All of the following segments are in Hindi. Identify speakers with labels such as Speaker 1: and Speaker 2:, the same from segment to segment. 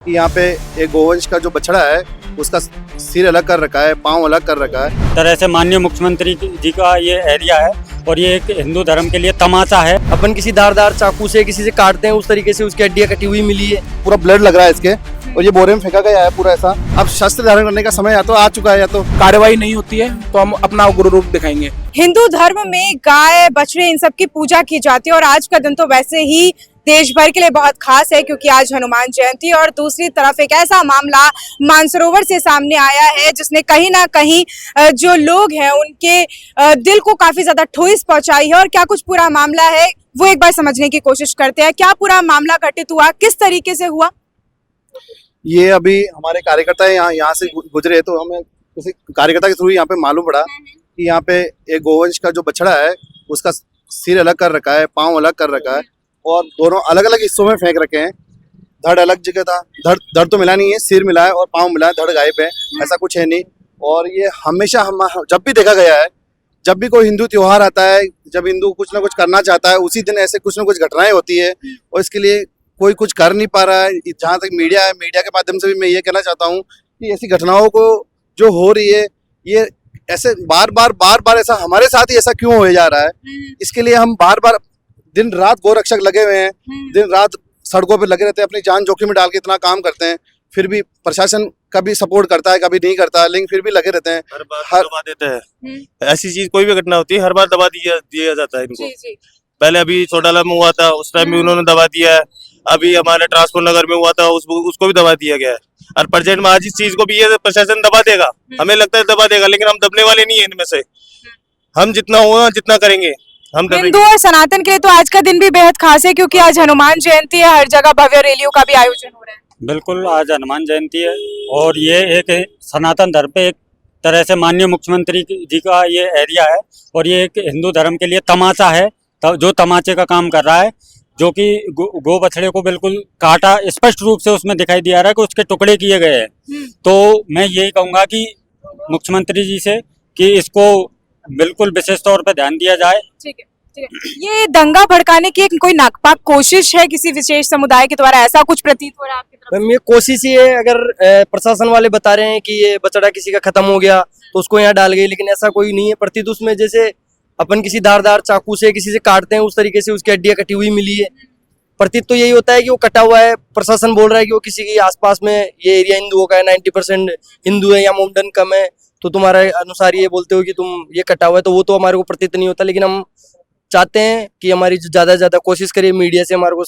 Speaker 1: यहाँ पे एक गोवंश का जो बछड़ा है उसका सिर अलग कर रखा है, पाँव अलग कर रखा है।
Speaker 2: तरह से माननीय मुख्यमंत्री जी का ये एरिया है और ये एक हिंदू धर्म के लिए तमाचा है।
Speaker 3: अपन किसी धारदार चाकू से किसी से काटते हैं, उस तरीके से उसकी हड्डियां कटी हुई मिली है।
Speaker 1: पूरा ब्लड लग रहा है इसके और ये बोरे में फेंका गया है पूरा ऐसा। अब शस्त्र धारण करने का समय या तो आ चुका है या तो
Speaker 4: कार्रवाई नहीं होती है तो हम अपना उग्र रूप दिखाएंगे।
Speaker 5: हिंदू धर्म में गाय बछड़े इन सब की पूजा की जाती है और आज का दिन तो वैसे ही देश भर के लिए बहुत खास है क्योंकि आज हनुमान जयंती। और दूसरी तरफ एक ऐसा मामला मानसरोवर से सामने आया है जिसने कहीं ना कहीं जो लोग हैं उनके दिल को काफी ज्यादा ठोस पहुंचाई है। और क्या कुछ पूरा मामला है वो एक बार समझने की कोशिश करते हैं। क्या पूरा मामला घटित हुआ, किस तरीके से हुआ?
Speaker 1: ये अभी हमारे कार्यकर्ता यहाँ से गुजरे तो हमें किसी कार्यकर्ता के थ्रू यहाँ पे मालूम पड़ा कि यहाँ पे एक गोवंश का जो बछड़ा है उसका सिर अलग कर रखा है, पाँव अलग कर रखा है और दोनों अलग अलग हिस्सों में फेंक रखे हैं। धड़ अलग जगह था, धड़ तो मिला नहीं है, सिर मिला है और पाँव मिला है, धड़ गायब है, ऐसा कुछ है नहीं। और ये हमेशा हम जब भी देखा गया है, जब भी कोई हिंदू त्योहार आता है, जब हिंदू कुछ ना कुछ करना चाहता है उसी दिन ऐसे कुछ ना कुछ घटनाएं होती है और इसके लिए कोई कुछ कर नहीं पा रहा है। जहाँ तक मीडिया है, मीडिया के माध्यम से भी मैं ये कहना चाहता हूँ कि ऐसी घटनाओं को जो हो रही है ये ऐसे बार बार ऐसा हमारे साथ ही ऐसा क्यों हो जा रहा है, इसके लिए हम बार दिन रात गोरक्षक लगे हुए हैं, दिन रात सड़कों पे लगे रहते हैं, अपनी जान जोखिम में डाल के इतना काम करते हैं, फिर भी प्रशासन कभी सपोर्ट करता है कभी नहीं करता, लेकिन फिर भी लगे रहते हैं।
Speaker 6: हर दबा देते हैं। ऐसी चीज कोई भी घटना होती है हर बार दबा दिया जाता है इनको।
Speaker 5: जी।
Speaker 6: पहले अभी चौटाला में हुआ था उस टाइम भी उन्होंने दबा दिया है। अभी हमारे ट्रांसपोर्ट नगर में हुआ था उसको भी दबा दिया गया है। और प्रेजेंट में आज इस चीज को भी ये प्रशासन दबा देगा, हमें लगता है दबा देगा, लेकिन हम दबने वाले नहीं है इनमें से। हम जितना होगा जितना करेंगे हम
Speaker 5: हिंदू और सनातन के लिए तो आज का दिन भी बेहद खास है क्योंकि आज हनुमान जयंती है, हर जगह भव्य रैलियों का भी आयोजन हो रहा है।
Speaker 2: बिल्कुल, आज हनुमान जयंती है और ये एक सनातन धर्म पे एक तरह से माननीय मुख्यमंत्री जी का ये एरिया है और ये एक हिंदू धर्म के लिए तमाचा है, जो तमाचे का काम कर रहा है, जो कि गो बछड़े को बिल्कुल काटा, स्पष्ट रूप से उसमें दिखाई दिया रहा है कि उसके टुकड़े किए गए हैं। तो मैं यही कहूँगा कि मुख्यमंत्री जी से कि इसको बिल्कुल विशेष तौर पे ध्यान दिया जाए।
Speaker 5: ठीक है। ये दंगा भड़काने की एक कोई नापाक कोशिश है किसी विशेष समुदाय के द्वारा, ऐसा कुछ प्रतीत हो रहा है आपकी तरफ से?
Speaker 3: ये कोशिश ही है। अगर प्रशासन वाले बता रहे हैं कि ये बछड़ा किसी का खत्म हो गया तो उसको यहाँ डाल गए, लेकिन ऐसा कोई नहीं है प्रतीत। उसमें जैसे अपन किसी धारदार चाकू से किसी से काटते हैं, उस तरीके से उसकी हड्डियां कटी हुई मिली है। प्रतीत तो यही होता है कि वो कटा हुआ है। प्रशासन बोल रहा है कि वो किसी के आसपास में ये एरिया हिंदुओं का है, 90% हिंदू है या मोमडन कम है, तो तुम्हारे अनुसार ये बोलते हो कि तुम ये कटा हुआ है, तो वो तो हमारे को प्रतीत नहीं होता। लेकिन हम चाहते हैं कि हमारी ज्यादा से ज्यादा कोशिश करिए, मीडिया से हमारे को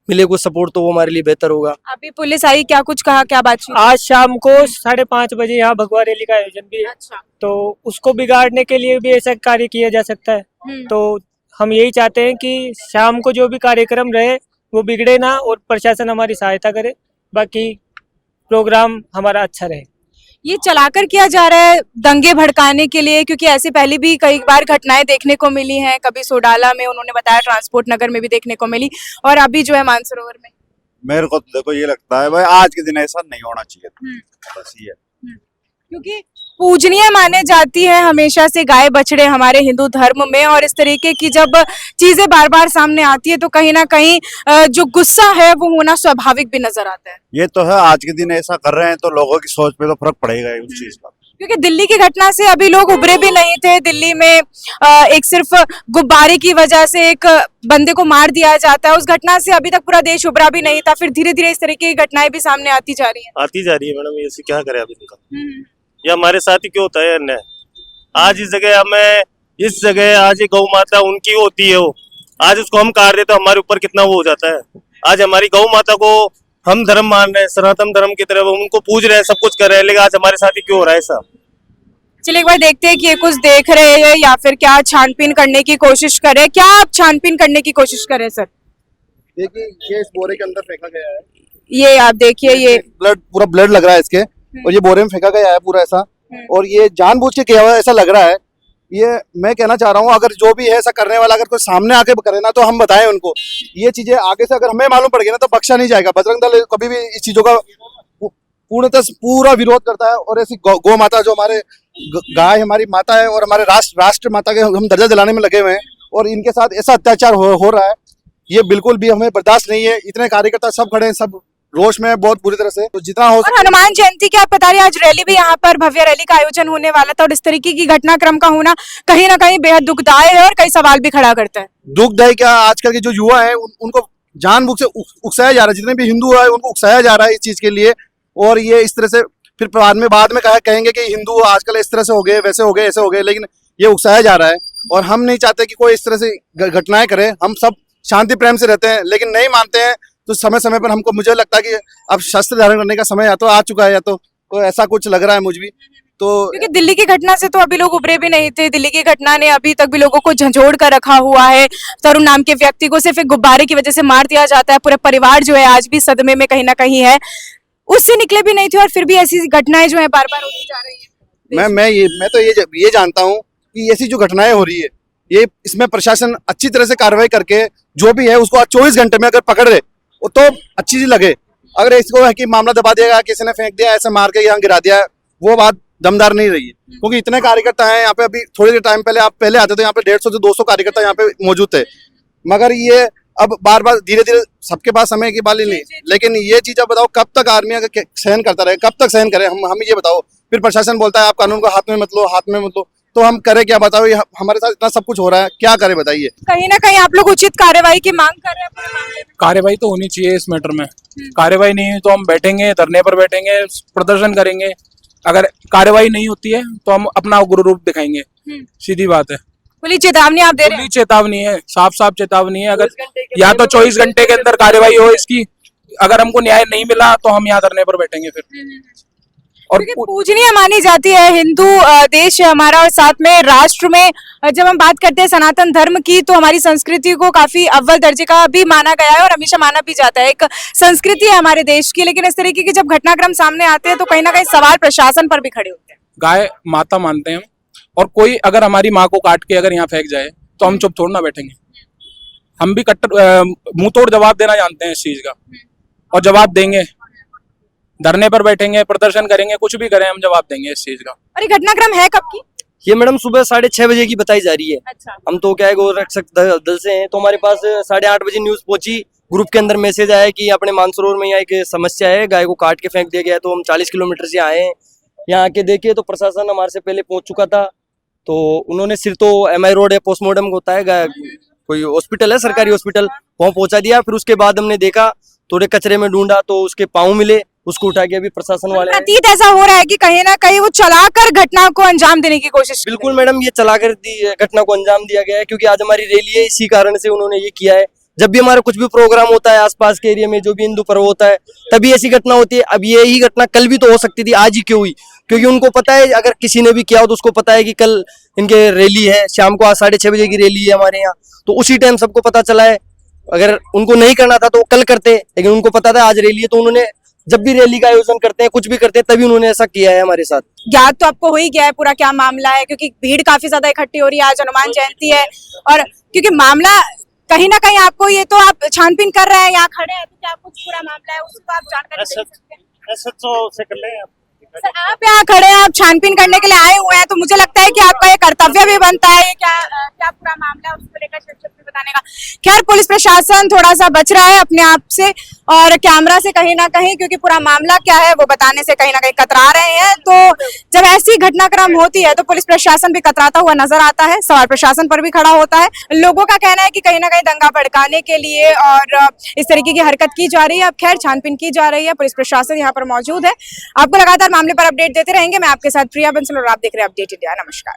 Speaker 3: मिले कुछ सपोर्ट तो वो हमारे लिए बेहतर होगा।
Speaker 5: अभी पुलिस आई, क्या कुछ कहा, क्या बातचीत?
Speaker 7: आज शाम को 5:30 बजे यहाँ भगवा रैली का आयोजन भी है।
Speaker 5: अच्छा।
Speaker 7: तो उसको बिगाड़ने के लिए भी ऐसा कार्य किया जा सकता है। तो हम यही चाहते हैं कि शाम को जो भी कार्यक्रम रहे वो बिगड़े ना और प्रशासन हमारी सहायता करे, बाकी प्रोग्राम हमारा अच्छा रहे।
Speaker 5: ये चलाकर किया जा रहा है दंगे भड़काने के लिए, क्योंकि ऐसे पहले भी कई बार घटनाएं देखने को मिली हैं, कभी सोडाला में उन्होंने बताया, ट्रांसपोर्ट नगर में भी देखने को मिली और अभी जो है मानसरोवर में।
Speaker 8: मेरे को देखो ये लगता है भाई आज के दिन ऐसा नहीं होना चाहिए, बस ये।
Speaker 5: क्योंकि पूजनीय माने जाती है हमेशा से गाय बछड़े हमारे हिंदू धर्म में, और इस तरीके की जब चीजें बार बार सामने आती है तो कहीं ना कहीं जो गुस्सा है वो होना स्वाभाविक भी नजर आता है।
Speaker 8: ये तो है, आज के दिन ऐसा कर रहे हैं तो लोगों की सोच पे तो फर्क पड़ेगा उस चीज का।
Speaker 5: क्योंकि दिल्ली की घटना से अभी लोग उभरे भी नहीं थे। दिल्ली में एक सिर्फ गुब्बारे की वजह से एक बंदे को मार दिया जाता है, उस घटना से अभी तक पूरा देश उभरा भी नहीं था। फिर धीरे धीरे इस तरीके की घटनाएं भी सामने आती जा रही है
Speaker 6: मैडम। ये क्या करे अभी इनका, ये हमारे साथ ही क्यों होता है अन्याय? आज इस जगह आज ये गौ माता उनकी होती है, वो आज उसको हम काट देते तो हमारे ऊपर कितना वो हो जाता है। आज हमारी गौ माता को हम धर्म मान रहे हैं, सनातन धर्म की तरफ उनको पूज रहे हैं, सब कुछ कर रहे हैं, लेकिन आज हमारे साथ ही क्यों हो रहा है ऐसा?
Speaker 5: चलिए एक बार देखते हैं कि ये कुछ देख रहे हैं या फिर क्या छानबीन करने की कोशिश कर रहे हैं। क्या आप छानबीन करने की कोशिश कर रहे हैं सर?
Speaker 1: देखिए ये इस बोरे के अंदर फेंका गया है,
Speaker 5: ये आप देखिए, ये
Speaker 1: पूरा ब्लड लग रहा है इसके और ये बोरे में फेंका गया है पूरा ऐसा, और ये जानबूझ के किया हुआ है ऐसा लग रहा है। ये मैं कहना चाह रहा हूँ अगर जो भी है ऐसा करने वाला अगर कोई सामने आके करे ना तो हम बताएं उनको। ये चीजें आगे से अगर हमें मालूम पड़ गई ना तो बख्शा नहीं जाएगा। बजरंग दल कभी भी इस चीजों का पूर्णतः पूरा विरोध करता है और ऐसी गौ माता जो हमारे गाय हमारी माता है और हमारे राष्ट्र माता के हम दर्जा दिलाने में लगे हुए हैं और इनके साथ ऐसा अत्याचार हो रहा है, ये बिल्कुल भी हमें बर्दाश्त नहीं है। इतने कार्यकर्ता सब खड़े हैं, सब रोष में है बहुत बुरी तरह से। तो जितना हो
Speaker 5: और हनुमान जयंती की आप बता रहे हैं, आज रैली भी यहाँ पर भव्य रैली का आयोजन होने वाला था और इस तरीके की घटनाक्रम का होना कहीं ना कहीं बेहद दुखदायी है और कई सवाल भी खड़ा करता है।
Speaker 1: दुखदायी क्या, आजकल के जो युवा है उनको जानबूझ से उकसाया जा रहा है, जितने भी हिंदू है उनको उकसाया जा रहा है इस चीज के लिए। और ये इस तरह से फिर बाद में कहेंगे कि हिंदू आजकल इस तरह से हो गए, वैसे हो गए, ऐसे हो गए, लेकिन ये उकसाया जा रहा है। और हम नहीं चाहते कि कोई इस तरह से घटनाएं करे। हम सब शांति प्रेम से रहते हैं, लेकिन नहीं मानते हैं तो समय समय पर हमको, मुझे लगता है कि अब शस्त्र धारण करने का समय या तो आ चुका है या तो ऐसा कुछ लग रहा है मुझे भी। तो
Speaker 5: क्योंकि दिल्ली की घटना से तो अभी लोग उभरे भी नहीं थे। दिल्ली की घटना ने अभी तक भी लोगों को झंझोड़ कर रखा हुआ है। तरुण नाम के व्यक्ति को सिर्फ एक गुब्बारे की वजह से मार दिया जाता है। पूरा परिवार जो है आज भी सदमे में कहीं ना कहीं है, उससे निकले भी नहीं थे और फिर भी ऐसी घटनाएं जो है बार बार होती जा रही है।
Speaker 1: मैं तो ये जानता हूँ कि ऐसी जो घटनाएं हो रही है, ये इसमें प्रशासन अच्छी तरह से कार्रवाई करके जो भी है उसको आज 24 घंटे में अगर पकड़ ले तो अच्छी चीज लगे। अगर इसको है कि मामला दबा दिया गया, किसी ने फेंक दिया, ऐसे मार के यहाँ गिरा दिया, वो बात दमदार नहीं रही है। क्योंकि इतने कार्यकर्ता हैं यहाँ पे। अभी थोड़ी देर टाइम पहले आप पहले आते थे, यहाँ पे 150 से 200 कार्यकर्ता यहाँ पे मौजूद थे। मगर ये अब बार बार धीरे धीरे सबके पास समय की बाली नहीं। लेकिन ये चीज अब बताओ कब तक आर्मी अगर सहन करता रहे, कब तक सहन करे? हम ये बताओ। फिर प्रशासन बोलता है आप कानून को हाथ में मत लो, हाथ में मत लो, तो हम करें क्या? बताओ, ये हमारे साथ इतना सब कुछ हो रहा है, क्या करें बताइए।
Speaker 5: कहीं ना कहीं आप लोग उचित कार्रवाई की मांग कर रहे हैं पूरे मामले में।
Speaker 4: कार्रवाई तो होनी चाहिए इस मैटर में। कार्रवाई नहीं हुई तो हम बैठेंगे, धरने पर बैठेंगे, प्रदर्शन करेंगे। अगर कार्रवाई नहीं होती है तो हम अपना उग्र रूप दिखाएंगे। सीधी बात है।
Speaker 5: खुली चेतावनी आप दे रहे हैं।
Speaker 4: खुली चेतावनी है, साफ साफ चेतावनी है। अगर या तो 24 घंटे के अंदर कार्रवाई हो इसकी, अगर हमको न्याय नहीं मिला तो हम यहाँ धरने पर बैठेंगे फिर। और
Speaker 5: क्योंकि पूजनीय मानी जाती है हिंदू देश है हमारा, और साथ में राष्ट्र में जब हम बात करते हैं सनातन धर्म की तो हमारी संस्कृति को काफी अव्वल दर्जे का भी माना गया है और हमेशा माना भी जाता है। एक संस्कृति है हमारे देश की। लेकिन इस तरीके के जब घटनाक्रम सामने आते हैं तो कहीं ना कहीं सवाल प्रशासन पर भी खड़े होते हैं।
Speaker 4: गाय माता मानते हैं और कोई अगर हमारी माँ को काट के अगर यहाँ फेंक जाए तो हम चुप थोड़ा ना बैठेंगे। हम भी कट्टर मुंह तोड़ जवाब देना जानते हैं इस चीज का, और जवाब देंगे। धरने पर बैठेंगे, प्रदर्शन करेंगे, कुछ भी करें, हम जवाब देंगे इस चीज का।
Speaker 5: और ये घटनाक्रम है कब की?
Speaker 3: ये मैडम सुबह 6:30 बजे की बताई जा रही है।
Speaker 5: अच्छा।
Speaker 3: हम तो क्या है गोरक्षक दल से हैं, तो हमारे पास 8:30 बजे न्यूज पहुंची। ग्रुप के अंदर मैसेज आया कि अपने मानसरोवर में यहाँ एक समस्या है, गाय को काट के फेंक दिया गया है। तो हम 40 किलोमीटर से आए हैं, यहाँ आके देखे तो प्रशासन हमारे से पहले पहुंच चुका था। तो उन्होंने सिर्फ तो MI रोड है, पोस्टमार्टम होता है, कोई हॉस्पिटल है सरकारी हॉस्पिटल, वहाँ पहुंचा दिया। फिर उसके बाद हमने देखा, थोड़े कचरे में ढूंढा तो उसके पाँव मिले, उसको उठा के अभी प्रशासन वाले
Speaker 5: प्रतीत ऐसा हो रहा है कि कहीं ना कहीं वो चलाकर घटना को अंजाम देने की कोशिश।
Speaker 3: बिल्कुल मैडम, ये चलाकर घटना को अंजाम दिया गया है, क्योंकि आज हमारी रैली है, इसी कारण से उन्होंने ये किया है। जब भी हमारा कुछ भी प्रोग्राम होता है आसपास के एरिया में, जो भी हिंदू पर्व होता है, तभी ऐसी घटना होती है। अब यही घटना कल भी तो हो सकती थी, आज ही क्यों हुई? क्योंकि उनको पता है, अगर किसी ने भी किया हो तो उसको पता है कि कल इनके रैली है, शाम को आज 6:30 बजे की रैली है हमारे यहाँ। तो उसी टाइम सबको पता चला है। अगर उनको नहीं करना था तो वो कल करते, लेकिन उनको पता था आज रैली है, तो उन्होंने जब भी रैली का आयोजन करते हैं, कुछ भी करते हैं, तभी उन्होंने ऐसा किया है हमारे साथ।
Speaker 5: ज्ञात तो आपको हो ही गया है पूरा क्या मामला है, क्योंकि भीड़ काफी ज्यादा इकट्ठी हो रही है, आज हनुमान जयंती है। और क्योंकि मामला कहीं ना कहीं आपको, ये तो आप छानबीन कर रहे हैं, यहाँ खड़े हैं, तो क्या कुछ पूरा मामला है उसको आप जानकारी दे सकते हैं?
Speaker 6: SHO से कर लें आप।
Speaker 5: सर, आप यहाँ खड़े हैं, आप छानबीन करने के लिए आए हुए हैं, तो मुझे लगता है कि आपका ये कर्तव्य भी बनता है। ये क्या पूरा मामला है उसको लेकर संक्षिप्त में बताने का। खैर, पुलिस प्रशासन थोड़ा सा बच रहा है अपने आप से और कैमरा से कहीं ना कहीं, क्योंकि पूरा मामला क्या है वो बताने से कहीं ना कहीं कतरा रहे हैं। तो जब ऐसी घटनाक्रम होती है तो पुलिस प्रशासन भी कतराता हुआ नजर आता है, सवाल प्रशासन पर भी खड़ा होता है। लोगों का कहना है कि कहीं ना कहीं दंगा भड़काने के लिए और इस तरीके की हरकत की जा रही है। अब खैर छानबीन की जा रही है, पुलिस प्रशासन यहाँ पर मौजूद है। आपको लगातार मामले पर अपडेट देते रहेंगे। मैं आपके साथ प्रिया बंसल और आप देख रहे हैं अपडेट इंडिया। नमस्कार।